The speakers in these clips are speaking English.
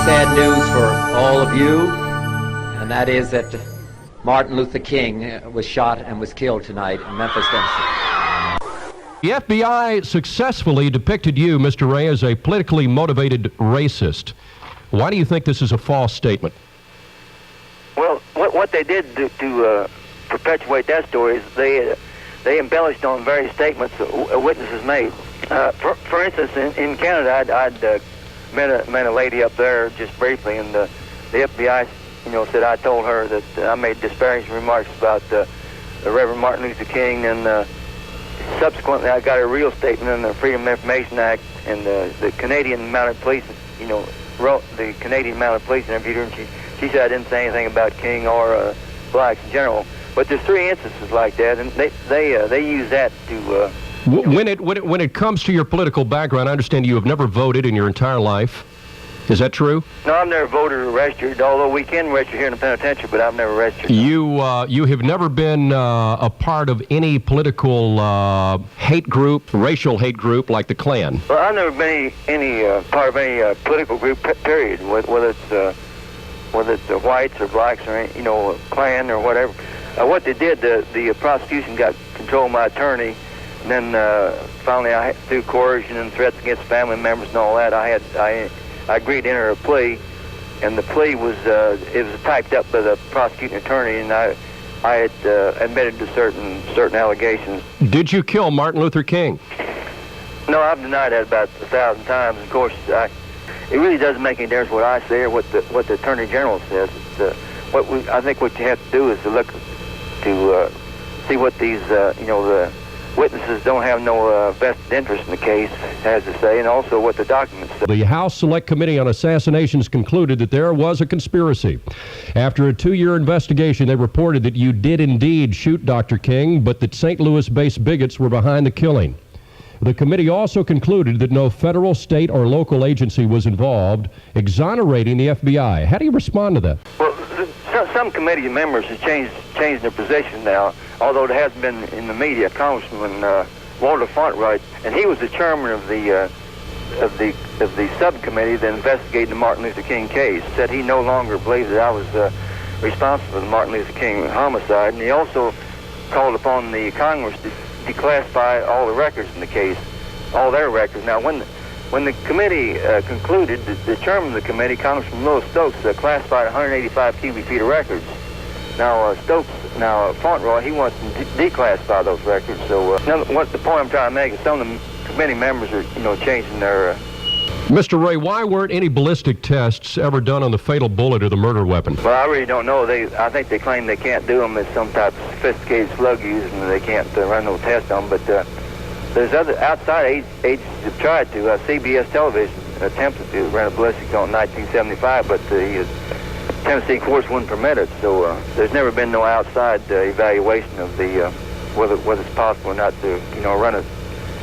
sad news for all of you, and that is that Martin Luther King was shot and was killed tonight in Memphis, Tennessee. The FBI successfully depicted you, Mr. Ray, as a politically motivated racist. Why do you think this is a false statement? Well, what they did to perpetuate that story is they embellished on various statements witnesses made. For instance, in Canada, I'd met a lady up there just briefly, and the FBI, said I told her that I made disparaging remarks about the Reverend Martin Luther King, and subsequently I got a real statement in the Freedom of Information Act, and the Canadian Mounted Police, wrote the Canadian Mounted Police interviewed her, and she said I didn't say anything about King or blacks in general. But there's 3 instances like that, and they use that to. When it comes to your political background, I understand you have never voted in your entire life. Is that true? No, I've never voted or registered, although we can register here in the penitentiary, but I've never registered. You have never been a part of any political hate group, racial hate group like the Klan? Well, I've never been any part of any political group, period, whether it's whites or blacks or Klan or whatever. What they did, the prosecution got control of my attorney, and then finally, through coercion and threats against family members and all that, I agreed to enter a plea, and the plea was typed up by the prosecuting attorney, and I had admitted to certain allegations. Did you kill Martin Luther King? No, I've denied that about 1,000 times. Of course, it really doesn't make any difference what I say or what the attorney general says. I think what you have to do is to look to see what these the witnesses don't have no vested interest in the case has to say, and also what the documents say. The House Select Committee on Assassinations concluded that there was a conspiracy. After a 2-year investigation, they reported that you did indeed shoot Dr. King, but that St. Louis-based bigots were behind the killing. The committee also concluded that no federal, state, or local agency was involved, exonerating the FBI. How do you respond to that? Well, some committee members have changed their position now, although it hasn't been in the media. Congressman Walter Fontroy, and he was the chairman of the subcommittee that investigated the Martin Luther King case. Said he no longer believes that I was responsible for the Martin Luther King homicide, and he also called upon the Congress to declassify all the records in the case, all their records. Now, when the committee concluded, the chairman of the committee, Congressman Lewis Stokes, classified 185 cubic feet of records. Now, Fontroy, he wants to declassify those records. So, what the point I'm trying to make is some of the committee members are, changing their. Mr. Ray, why weren't any ballistic tests ever done on the fatal bullet or the murder weapon? Well, I really don't know. I think they claim they can't do them as some type of sophisticated slug use, and they can't run no test on them. But there's other outside agencies that tried to. CBS Television attempted to run a ballistic on 1975, but the Tennessee courts wouldn't permit it. So there's never been no outside evaluation of the whether it's possible or not to run an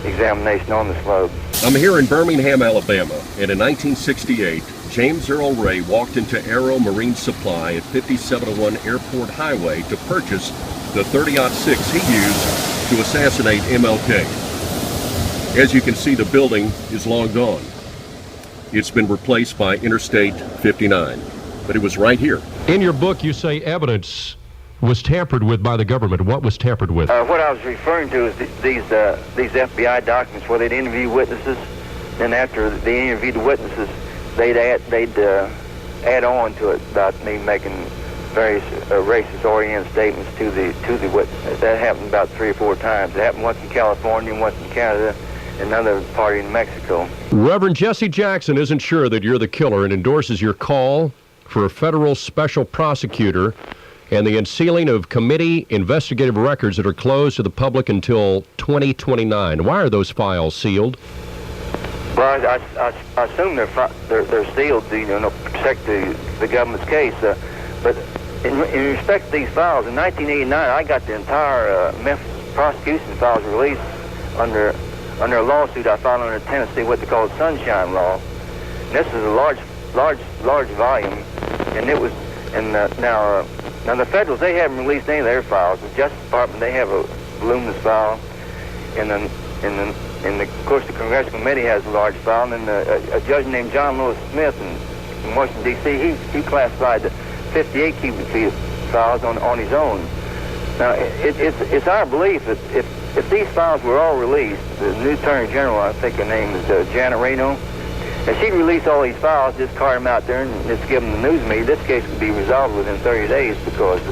examination on the slug. I'm here in Birmingham, Alabama, and in 1968, James Earl Ray walked into Aero Marine Supply at 5701 Airport Highway to purchase the .30-06 he used to assassinate MLK. As you can see, the building is long gone. It's been replaced by Interstate 59, but it was right here. In your book, you say evidence was tampered with by the government. What was tampered with? What I was referring to is these FBI documents where they'd interview witnesses, and after they interviewed the witnesses, they'd add on to it about me making various racist-oriented statements to the witnesses. That happened about 3 or 4 times. It happened once in California, once in Canada, and another party in Mexico. Reverend Jesse Jackson isn't sure that you're the killer and endorses your call for a federal special prosecutor and the unsealing of committee investigative records that are closed to the public until 2029. Why are those files sealed? Well, I assume they're sealed to protect the government's case. But in respect to these files, in 1989, I got the entire Memphis prosecution files released under a lawsuit I filed under Tennessee, what they call the Sunshine Law. And this is a large volume, and it was now the federals, they haven't released any of their files. The Justice Department, they have a voluminous file, and of course the Congressional Committee has a large file, and then a judge named John Lewis Smith in in Washington, D.C., he classified the 58 cubic feet of files on his own. Now, it's our belief that if these files were all released, the new Attorney General, I think her name is Janet Reno, if she'd release all these files, just cart them out there and just give them the news media, this case could be resolved within 30 days because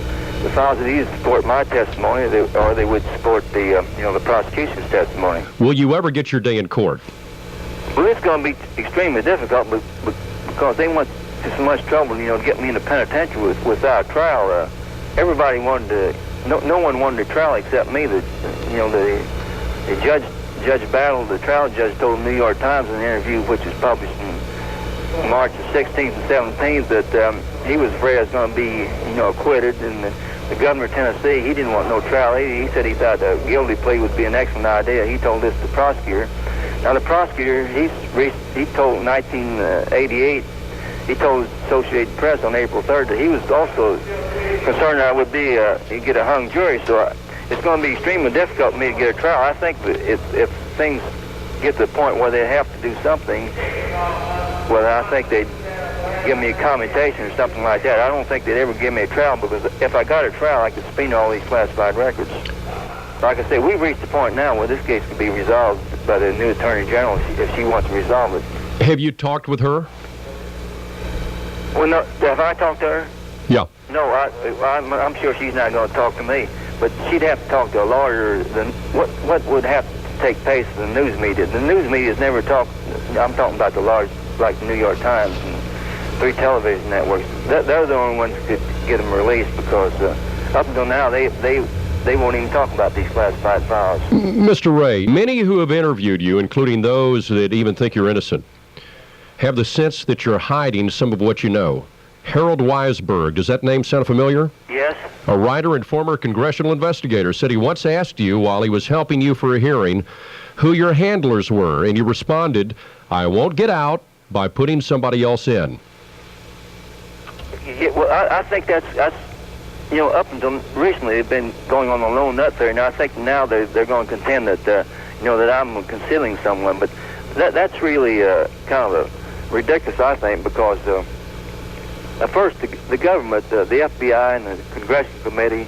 the files would either support my testimony or they would support the the prosecution's testimony. Will you ever get your day in court? Well, it's going to be extremely difficult because they went to so much trouble, to get me in the penitentiary without trial. Everybody wanted to. No one wanted a trial except me. The Judge Battle, the trial judge, told the New York Times in an interview, which was published in March the 16th and 17th, that he was afraid I was going to be, acquitted. And the governor of Tennessee, he didn't want no trial. He said he thought a guilty plea would be an excellent idea. He told this to the prosecutor. Now the prosecutor, he told 1988. He told Associated Press on April 3rd that he was also concerned that I would get a hung jury. So it's going to be extremely difficult for me to get a trial. I think that if things get to the point where they have to do something, well, I think they'd give me a commutation or something like that. I don't think they'd ever give me a trial because if I got a trial, I could subpoena all these classified records. Like I say, we've reached the point now where this case could be resolved by the new Attorney General if she wants to resolve it. Have you talked with her? Well, no. Have I talked to her? Yeah. No, I'm sure she's not going to talk to me. But she'd have to talk to a lawyer. Then what would have to take place in the news media? The news media's never talked. I'm talking about the large, like the New York Times and 3 television networks. They're the only ones who could get them released because up until now they won't even talk about these classified files. Mr. Ray, many who have interviewed you, including those that even think you're innocent, have the sense that you're hiding some of what you know. Harold Weisberg, does that name sound familiar? Yes. A writer and former congressional investigator said he once asked you while he was helping you for a hearing who your handlers were, and you responded, "I won't get out by putting somebody else in." Yeah, well, I think that's up until recently they've been going on the lone nut theory. Now I think now they're going to contend that that I'm concealing someone, but that's really kind of ridiculous, I think, because at first the government, the FBI and the Congressional Committee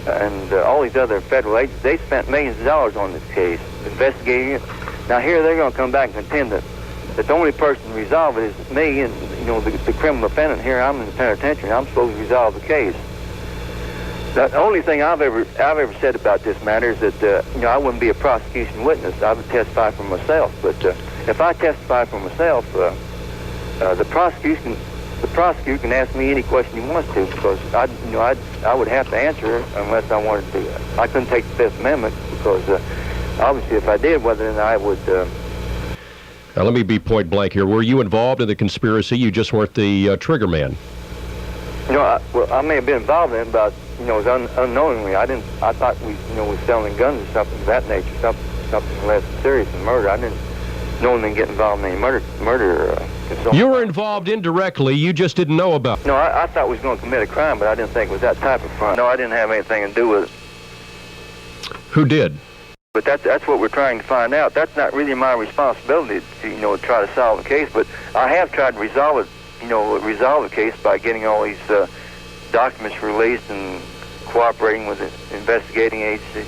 and all these other federal agencies, they spent millions of dollars on this case, investigating it. Now here they're going to come back and contend that the only person to resolve it is me and the criminal defendant. Here I'm in the penitentiary and I'm supposed to resolve the case. The only thing I've ever said about this matter is that I wouldn't be a prosecution witness. I would testify for myself. But if I testify for myself, the prosecutor can ask me any question he wants to because I would have to answer unless I wanted to. I couldn't take the Fifth Amendment because obviously if I did, well then I would. Now let me be point blank here. Were you involved in the conspiracy? You just weren't the trigger man. I may have been involved in it, but it was unknowingly. I thought we was selling guns or something of that nature, something less serious than murder. I didn't knowingly get involved in any murder. You were involved indirectly. You just didn't know about it. No, I thought we was going to commit a crime, but I didn't think it was that type of crime. No, I didn't have anything to do with it. Who did? But that's what we're trying to find out. That's not really my responsibility to try to solve the case. But I have tried to resolve the case by getting all these documents released and cooperating with the investigating agencies.